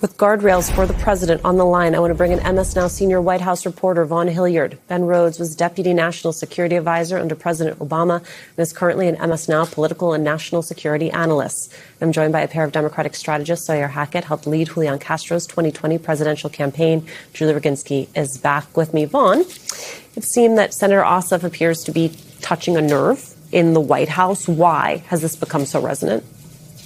With guardrails for the president on the line, I want to bring in MS Now senior White House reporter Vaughn Hilliard. Ben Rhodes was Deputy National Security Advisor under President Obama and is currently an MS Now political and national security analyst. I'm joined by a pair of Democratic strategists. Sawyer Hackett helped lead Julian Castro's 2020 presidential campaign. Julie Roginski is back with me. Vaughn, it seemed that Senator Ossoff appears to be touching a nerve in the White House. Why has this become so resonant?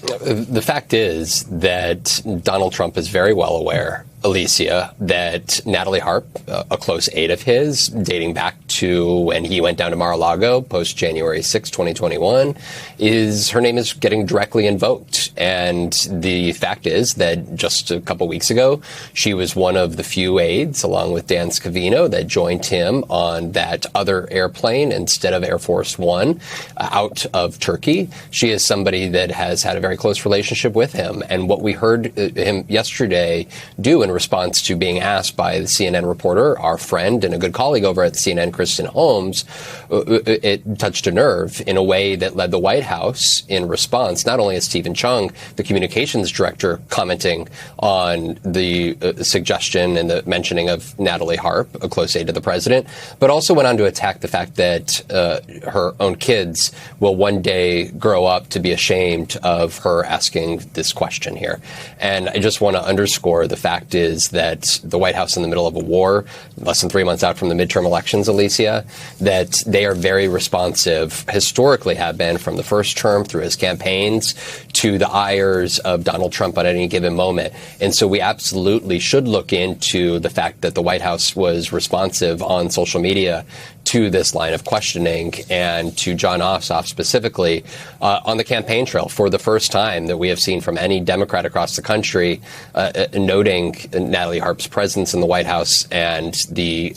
The fact is that Donald Trump is very well aware, Alicia, that Natalie Harp, a close aide of his, dating back to when he went down to Mar-a-Lago post January 6, 2021, her name is getting directly invoked. And the fact is that just a couple weeks ago, she was one of the few aides, along with Dan Scavino, that joined him on that other airplane instead of Air Force One out of Turkey. She is somebody that has had a very close relationship with him. And what we heard him yesterday do in response to being asked by the CNN reporter, our friend and a good colleague over at CNN, Kristen Holmes, it touched a nerve in a way that led the White House in response. Not only as Stephen Chung, the communications director, commenting on the suggestion and the mentioning of Natalie Harp, a close aide to the president, but also went on to attack the fact that her own kids will one day grow up to be ashamed of her asking this question here. And I just want to underscore the fact is that the White House in the middle of a war, less than 3 months out from the midterm elections, Alicia, that they are very responsive, historically have been from the first term through his campaigns to the ires of Donald Trump at any given moment. And so we absolutely should look into the fact that the White House was responsive on social media to this line of questioning and to Jon Ossoff specifically on the campaign trail for the first time that we have seen from any Democrat across the country, noting Natalie Harp's presence in the White House and the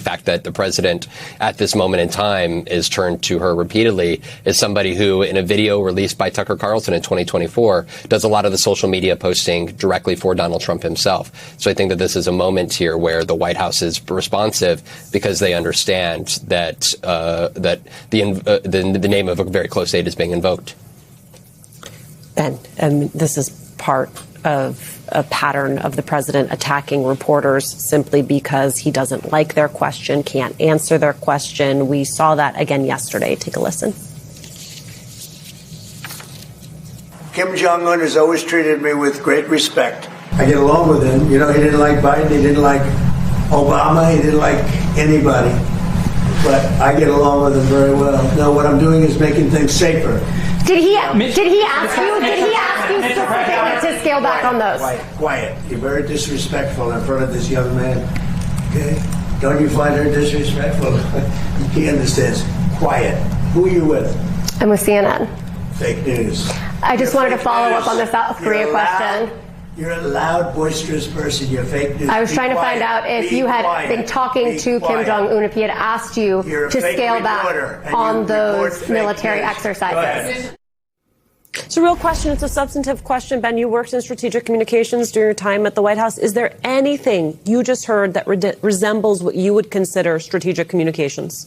fact that the president at this moment in time is turned to her repeatedly as somebody who, in a video released by Tucker Carlson in 2024, does a lot of the social media posting directly for Donald Trump himself. So I think that this is a moment here where the White House is responsive because they understand that the name of a very close aide is being invoked. Ben, this is part of a pattern of the president attacking reporters simply because he doesn't like their question, can't answer their question. We saw that again yesterday. Take a listen. Kim Jong-un has always treated me with great respect. I get along with him. You know, he didn't like Biden, he didn't like Obama, he didn't like anybody. But I get along with him very well. No, what I'm doing is making things safer. Did he ask you specifically to scale back on those? Quiet. You're very disrespectful in front of this young man. Okay? Don't you find her disrespectful? He understands. Quiet. Who are you with? I'm with CNN. Fake news. I just wanted to follow up on the South Korea question. You're a loud, boisterous person. You're fake news. I was trying to find out if you had been talking to Kim Jong-un, if he had asked you to scale back on those military exercises. It's a real question. It's a substantive question. Ben, you worked in strategic communications during your time at the White House. Is there anything you just heard that resembles what you would consider strategic communications?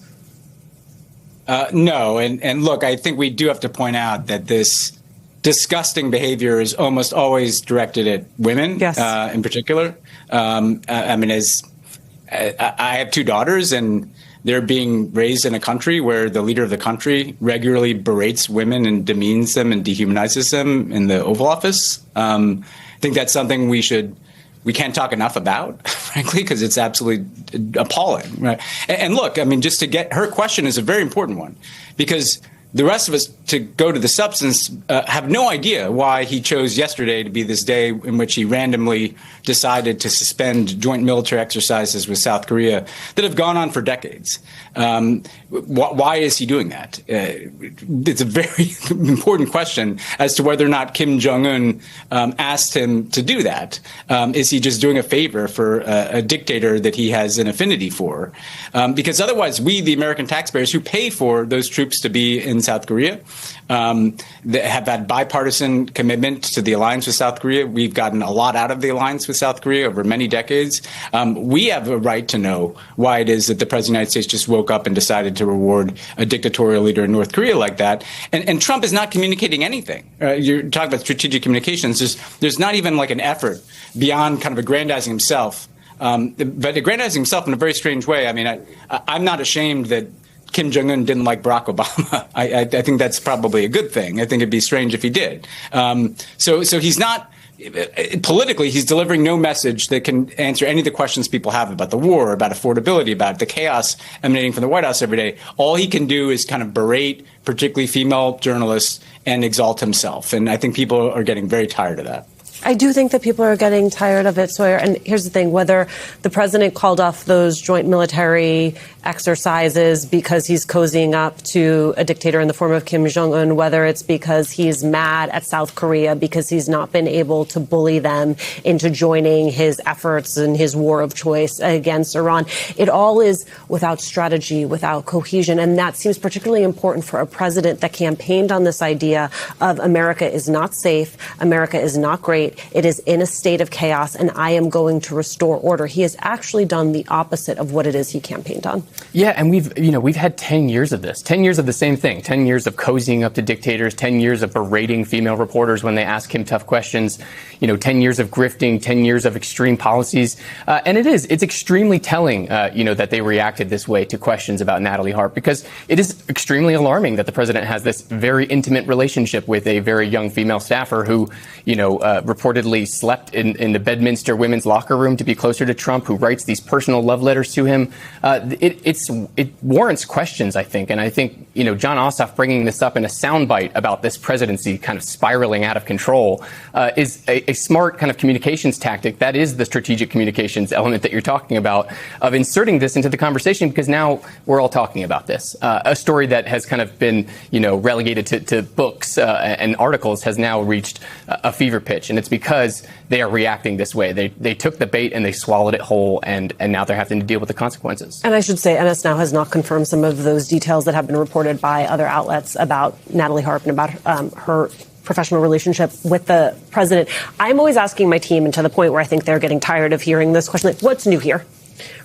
No. And look, I think we do have to point out that this disgusting behavior is almost always directed at women, yes. In particular. I mean, I have two daughters, and they're being raised in a country where the leader of the country regularly berates women and demeans them and dehumanizes them in the Oval Office. I think that's something we can't talk enough about, frankly, because it's absolutely appalling. Right? And look, I mean, just to get her question is a very important one, because the rest of us, to go to the substance, have no idea why he chose yesterday to be this day in which he randomly decided to suspend joint military exercises with South Korea that have gone on for decades. Why is he doing that? It's a very important question as to whether or not Kim Jong-un asked him to do that. Is he just doing a favor for a dictator that he has an affinity for? Because otherwise, we, the American taxpayers who pay for those troops to be in in South Korea. They have had bipartisan commitment to the alliance with South Korea. We've gotten a lot out of the alliance with South Korea over many decades. We have a right to know why it is that the President of the United States just woke up and decided to reward a dictatorial leader in North Korea like that. And Trump is not communicating anything. You're talking about strategic communications. There's not even like an effort beyond kind of aggrandizing himself. But aggrandizing himself in a very strange way. I mean, I'm not ashamed that Kim Jong-un didn't like Barack Obama. I think that's probably a good thing. I think it'd be strange if he did. So he's not, politically, he's delivering no message that can answer any of the questions people have about the war, about affordability, about the chaos emanating from the White House every day. All he can do is kind of berate, particularly female journalists, and exalt himself. And I think people are getting very tired of that. I do think that people are getting tired of it, Sawyer. And here's the thing, whether the president called off those joint military exercises because he's cozying up to a dictator in the form of Kim Jong-un, whether it's because he's mad at South Korea because he's not been able to bully them into joining his efforts and his war of choice against Iran, it all is without strategy, without cohesion. And that seems particularly important for a president that campaigned on this idea of America is not safe, America is not great, it is in a state of chaos, and I am going to restore order. He has actually done the opposite of what it is he campaigned on. Yeah, and we've had 10 years of this, 10 years of the same thing, 10 years of cozying up to dictators, 10 years of berating female reporters when they ask him tough questions, 10 years of grifting, 10 years of extreme policies. And it's extremely telling, that they reacted this way to questions about Natalie Harp, because it is extremely alarming that the president has this very intimate relationship with a very young female staffer who, reportedly slept in the Bedminster women's locker room to be closer to Trump, who writes these personal love letters to him. It warrants questions, I think. And I think, Jon Ossoff bringing this up in a soundbite about this presidency kind of spiraling out of control is a smart kind of communications tactic. That is the strategic communications element that you're talking about, of inserting this into the conversation, because now we're all talking about this. A story that has kind of been, relegated to books and articles has now reached a fever pitch. And it's because they are reacting this way. They took the bait and they swallowed it whole, and now they're having to deal with the consequences. And I should say, MS Now has not confirmed some of those details that have been reported by other outlets about Natalie Harp and about her professional relationship with the president. I'm always asking my team, and to the point where I think they're getting tired of hearing this question, like, what's new here?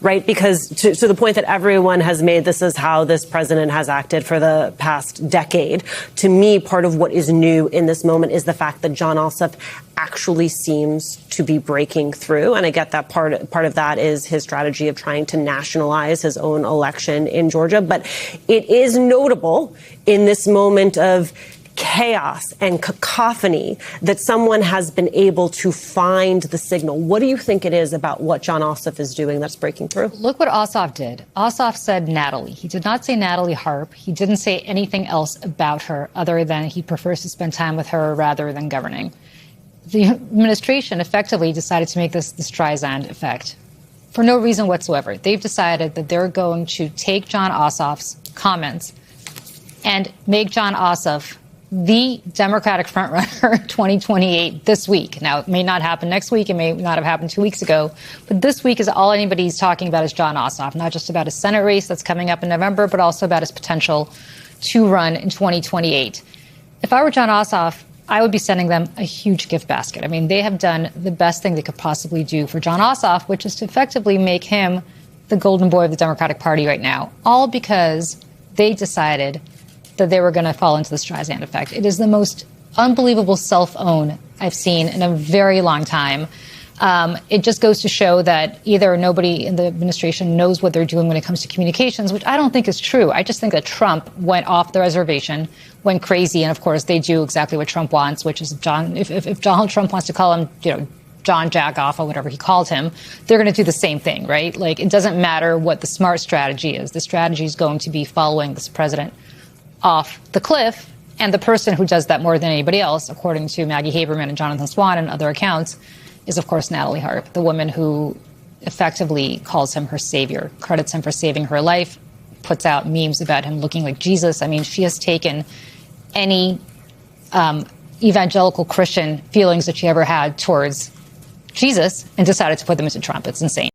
Right? Because to the point that everyone has made, this is how this president has acted for the past decade. To me, part of what is new in this moment is the fact that Jon Ossoff actually seems to be breaking through. And I get that part of that is his strategy of trying to nationalize his own election in Georgia. But it is notable in this moment of chaos and cacophony that someone has been able to find the signal. What do you think it is about what Jon Ossoff is doing that's breaking through? Look what Ossoff did. Ossoff said Natalie. He did not say Natalie Harp. He didn't say anything else about her other than he prefers to spend time with her rather than governing. The administration effectively decided to make this the Streisand effect for no reason whatsoever. They've decided that they're going to take Jon Ossoff's comments and make Jon Ossoff the Democratic frontrunner 2028 this week. Now, it may not happen next week. It may not have happened 2 weeks ago. But this week is all anybody's talking about is Jon Ossoff, not just about his Senate race that's coming up in November, but also about his potential to run in 2028. If I were Jon Ossoff, I would be sending them a huge gift basket. I mean, they have done the best thing they could possibly do for Jon Ossoff, which is to effectively make him the golden boy of the Democratic Party right now, all because they decided that they were going to fall into the Streisand effect. It is the most unbelievable self-own I've seen in a very long time. It just goes to show that either nobody in the administration knows what they're doing when it comes to communications, which I don't think is true. I just think that Trump went off the reservation, went crazy, and of course they do exactly what Trump wants, which is if Donald Trump wants to call him, John Jackoff or whatever he called him, they're going to do the same thing, right? Like, it doesn't matter what the smart strategy is. The strategy is going to be following this president off the cliff. And the person who does that more than anybody else, according to Maggie Haberman and Jonathan Swan and other accounts, is, of course, Natalie Harp, the woman who effectively calls him her savior, credits him for saving her life, puts out memes about him looking like Jesus. I mean, she has taken any evangelical Christian feelings that she ever had towards Jesus and decided to put them into Trump. It's insane.